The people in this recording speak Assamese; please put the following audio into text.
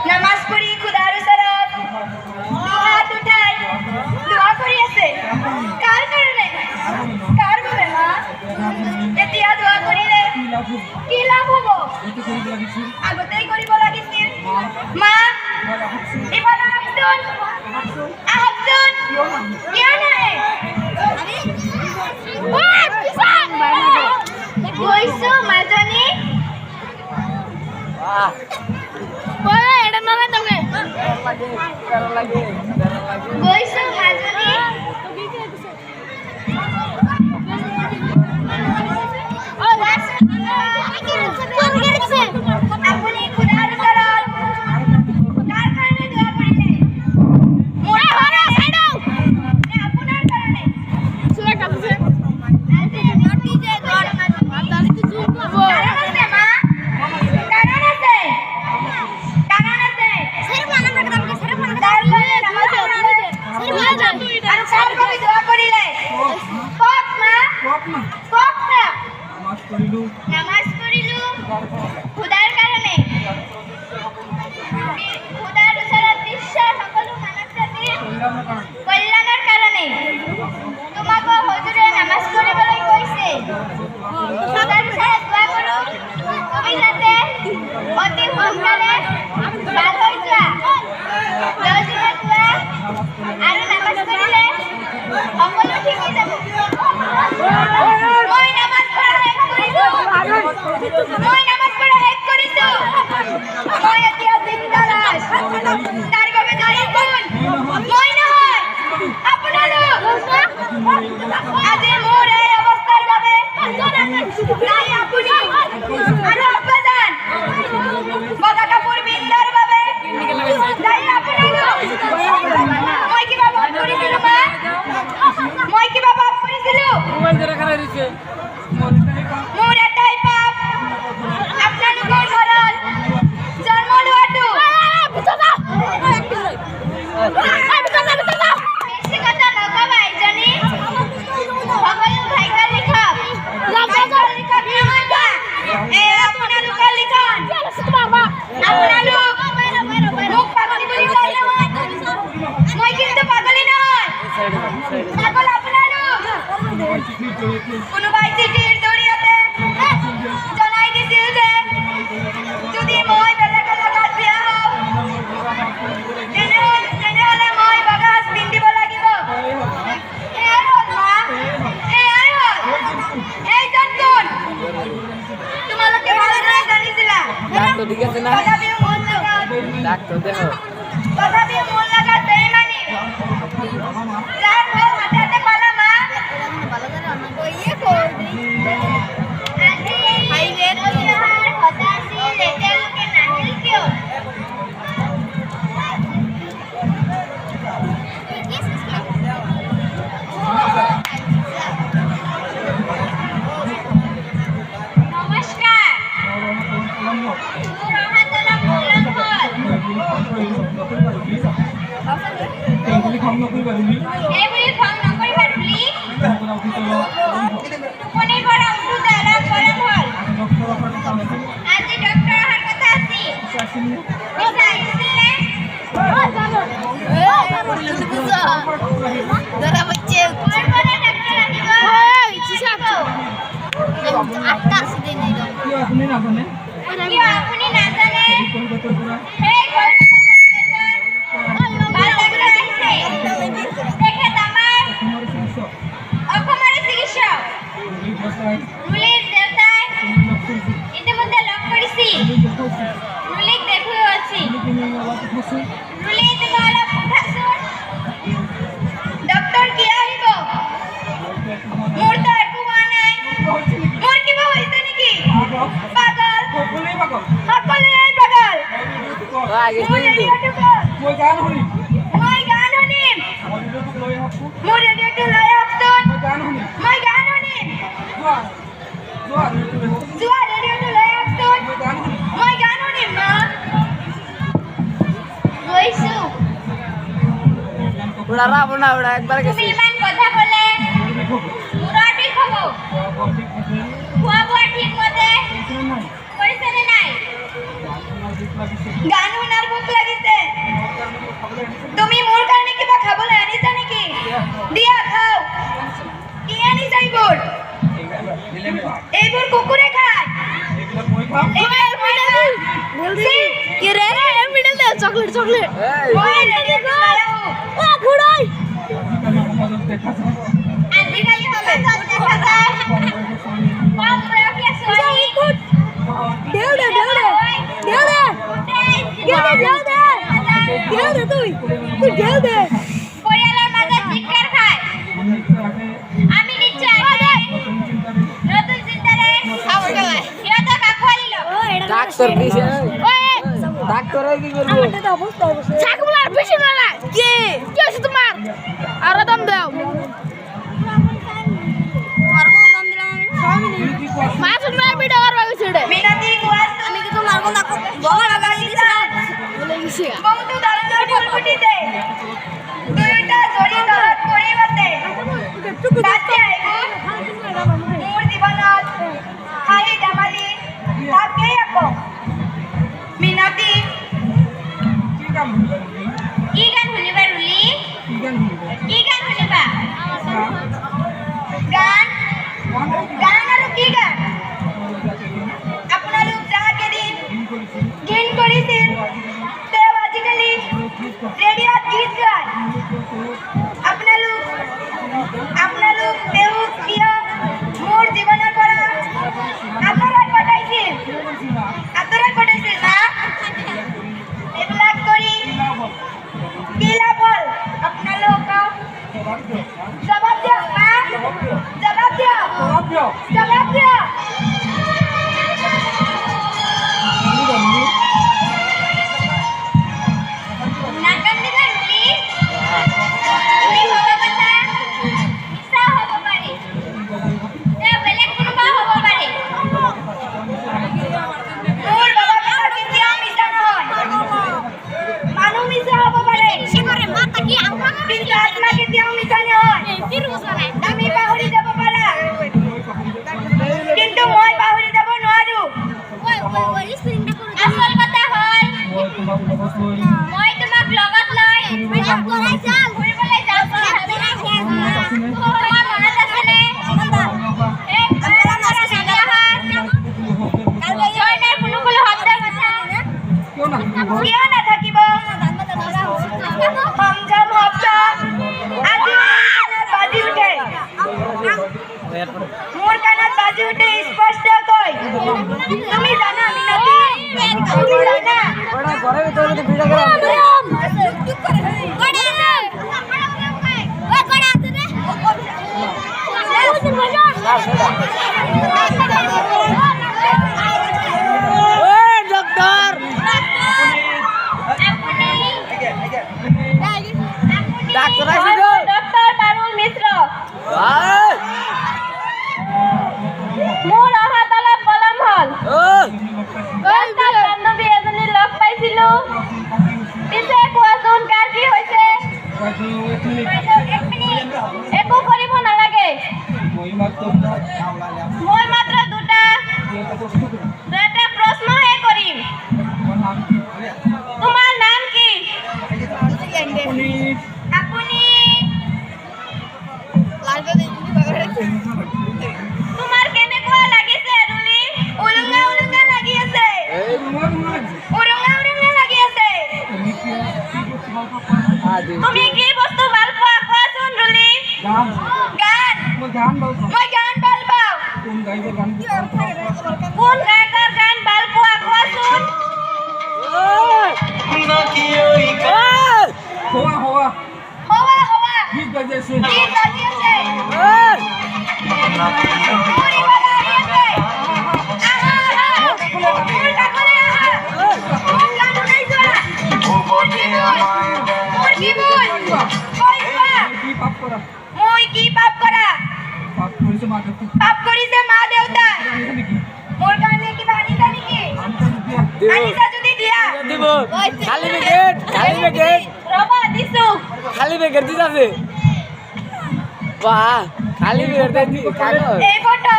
নামাজ পড়ি খুদাৰ ওচৰত হাত উঠাই দোয়া কৰি আছে কাৰ কাৰণে কাৰ বাবে মা এতিয়া দোয়া কৰিলে কি লাভ হ'ব আগতেই কৰিব লাগিছিল মা এবাৰ আহকচোন কিয় নাহে গৈছো মাজনী গৈছো মাজনী আপুনি খুদাৰ ওচৰত কাৰ কাৰণে দোৱা কৰিলে আপোনাৰ কাৰণে নামাজ পঢ়িলো খুদাৰ কাৰণে খুদাৰ ওচৰত বিশ্বৰ সকলো মানৱ জাতিৰ কল্যাণৰ কাৰণে তোমাক হুজুৰে নামাজ পঢ়িবলৈ কৈছে খুদাৰ ওচৰত দোৱা কৰোঁ তুমি যাতে অতি সোনকালে ভাল হৈ যোৱা 10 দিনৰ দোৱা আৰু নামাজ পঢ়িলে সকলো ঠিক হৈ যাব মই নামাজ পঢ়া শেষ কৰিছো মই এতিয়া জিন্দা লাশ তাৰ বাবে দায়ী কোন মই নহয় আপোনালোক আজি মোৰ এই অৱস্থাৰ বাবে দায়ী আপুনি আৰু আব্বাজান বগা কাপোৰ পিন্ধাৰ বাবে দায়ী আপোনালোক মই কিবা পাপ কৰিছিলো মা মই কিবা পাপ কৰিছিলো মোৰ এটাই পাপ আপোনালোকৰ ঘৰত জন্ম লোৱাটো বেছি কথা নকবা আইজনী সকলো ভাগ্য লিখক নহয় বা এয়া আপোনালোকৰ লিখন আপোনালোক মোক পাগলী বুলি কয় নহয় মই কিন্তু পাগলী নহয় পাগল আপোনালোক কোনোবাই চিঠিৰ জৰিয়তে জনাই দিছিল যে যদি মই বেলেগ এলেকাত বিয়া হওঁ তেনেহ'লে মই বগা সাজ পিন্ধিব লাগিব এয়াই হ'ল মা এয়াই হ'ল এইজন কোন তোমালোকে ভালদৰে জানিছিলা তথাপিও মোৰ লগত বেইমানি যাৰ ফল হাতে হাতে পালা মা আপুনি নাজানে তেখেত আমাৰ অসমৰে চিকিৎসক ৰুলিৰ দেউতাই ইতিমধ্যে লগ কৰিছি ৰুলিক দেখুৱাইছি ৰুলি তুমি অলপ উঠাচোন ডক্টৰ কি আহিব মোৰ তো একো হোৱা নাই মোৰ কিবা হৈছে নেকি পাগল সকলোৱে পাগল মই গান শুনিম মোৰ ৰেডিঅ'টো লৈ আহকচোন মই গান শুনিম যোৱা ৰেডিঅ'টো লৈ আহকচোন মই গান শুনিম মা গৈছো উড়া একবাৰ তুমি ইমান কথা ক'লে মূৰৰ বিষ হ'ব খোৱা বোৱা ঠিকমতে কৰিছে নে নাই? গান শুনাৰ ভোক লাগিছে। তুমি মোৰ কাৰণে কিবা খাবলৈ আনিছা নেকি? দিয়া খাও। কি আনিছা এইবোৰ? এইবোৰ কুকুৰে খায়। চকলেট চকলেট আজিকালি হবে দেখা যায় কম বয়সীয়া ছোৱালী পৰিয়ালৰ মাজত ধিক্কাৰ খায়। আমি নিশ্চয় নতুন চিন্তাৰে সিহঁতক আঁকোৱালি লওঁ। ডাক্তার দিছে ডাক্তার কি করব ছাগলার বেশি না কি কি আছে তোমার আর দাম দাও আর কোন দাম দিলাম আমি মাছ না ভিডিও করবা গেছে রে মিনাতি কুয়াস আমি কি তোমার কোন বড় লাগাই দিছিলাম বলে গেছে বহুত ধরনের ফুলকুটিতে দুইটা জড়ি ধর করিবতে তাতে আইবুর মোর জীবনত হাঁহি ধেমালি তাকেই আকৌ মিনতি কি গান শুনিবা ৰুলি? কি গান শুনিবা? গান গান আৰু কি গান? আপোনালোক যাকে দিন গীন কৰিছিল তেওঁ আজিকালি ৰেডিঅ'ত গীত গায়। আপোনালোক তেওঁক কিয় মোৰ জীৱনৰ পৰা আঁতৰাই পঠাইছিল না? এইবিলাক কৰি কি লাভ হ'ল? আপোনালোকক জবাব দিয়ক না, জবাব দিয়ক। নাকান্দিবা ৰুলি। তুমি ভবা কথা মিছা হ'ব পাৰে, তেওঁ বেলেগ কোনোবা হ'ব পাৰে। মোৰ ভবা কথা কেতিয়াও মিছা নহয়। মানুহ মিছা হ'ব পাৰে কিন্তু আত্মা কেতিয়াও মিছা নহয়। তুমি পাহৰি যাব পাৰা কিন্তু মই পাহৰি যাব নোৱাৰো। আচল কথা হ'ল মই তোমাক লগত লৈ ফুৰিবলৈ যাম বুলি ভাবিছো। তোমাৰ মনত আছেনে? জয়নাৰ কোনো শব্দৰ কথা কিয় নাথাকিব? সংযম শব্দ আজি বাজি উঠে, মোৰ কাণত বাজি উঠে স্পষ্টকৈ। তুমি জানা মিনতি? তুমি জানা? ঘৰে ভিতৰে ভিডিও কৰে ডাক্তাৰ ডক্টৰ পাৰুল মিশ্ৰ। মোৰ অহাত অলপ পলম হ'ল। ৰাস্তাত বান্ধৱী এজনী লগ পাইছিলো। পিছে কোৱাচোন কাৰ কি হৈছে? একো কৰিব নালাগে, মই মাত্ৰ দুটা প্ৰশ্নহে কৰিম। তোমাৰ নাম কি? আপুনি তোমাৰ কেনেকুৱা লাগিছে ৰুলি? উলুঙা লাগি আছে। তুমি কি বস্তু ভাল পোৱা কোৱাচোন ৰুলি? গান। মই গান ভাল পাওঁ। কোন গায়কৰ গান ভাল পোৱা কোৱাচোন? গীত বাজি আছে। মই কি পাপ কৰা? পাপ কৰিছে মা দেউতা। মোৰ কাৰণে কিবা আনিছা নেকি? আনিছা যদি দিয়া। খালি বেকেট ৰবা দিছো। খালি বেকেট দিছে বাহ খালি বেকেট দি কাগজ এই ফটো